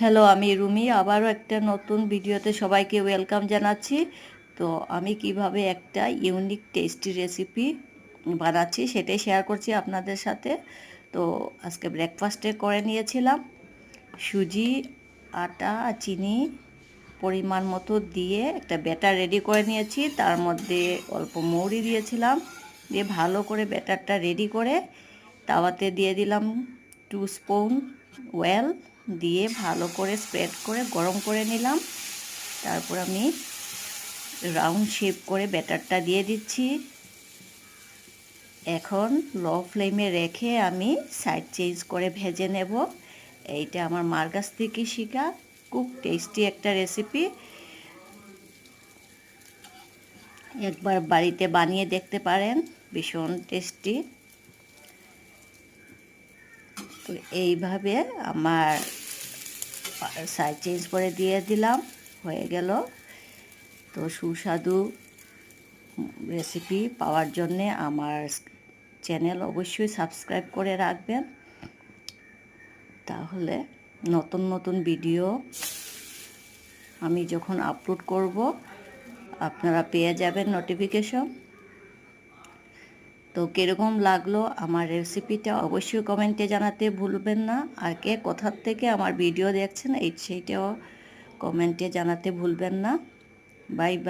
Hello, আমি রুমি। আবারও একটা নতুন ভিডিওতে সবাইকে ওয়েলকাম জানাচ্ছি। তো আমি কিভাবে একটা ইউনিক টেস্টি রেসিপি বানাচ্ছি সেটাই শেয়ার করছি আপনাদের সাথে। তো আজকে ব্রেকফাস্টে করে নিয়েছিলাম সুজি, আটা, চিনি পরিমাণ মতো দিয়ে একটা ব্যাটার রেডি করে নিয়েছি। তার মধ্যে অল্প মৌরি দিয়েছিলাম, দিয়ে ভালো করে ব্যাটারটা রেডি করে তাওয়াতে দিয়ে দিলাম 2 স্পুন অয়েল, দিয়ে ভালো করে স্প্রেড করে গরম করে নিলাম। তারপর আমি রাউন্ড শেপ করে ব্যাটারটা দিয়ে দিচ্ছি। এখন লো ফ্লেমে রেখে আমি সাইড চেঞ্জ করে ভেজে নেব। এইটা আমার মার কাছ থেকে শেখা খুব টেস্টি একটা রেসিপি। একবার বাড়িতে বানিয়ে দেখতে পারেন, ভীষণ টেস্টি। তো এইভাবে আমার সাইড চেঞ্জ করে দিয়ে দিলাম, হয়ে গেল। তো সুস্বাদু রেসিপি পাওয়ার জন্যে আমার চ্যানেল অবশ্যই সাবস্ক্রাইব করে রাখবেন, তাহলে নতুন নতুন ভিডিও আমি যখন আপলোড করব আপনারা পেয়ে যাবেন নোটিফিকেশন। তো কীরকম লাগলো আমার রেসিপিটা অবশ্যই কমেন্টে জানাতে ভুলবেন না। আর কে কোথার থেকে আমার ভিডিও দেখছেন সেইটাও কমেন্টে জানাতে ভুলবেন না। Bye bye.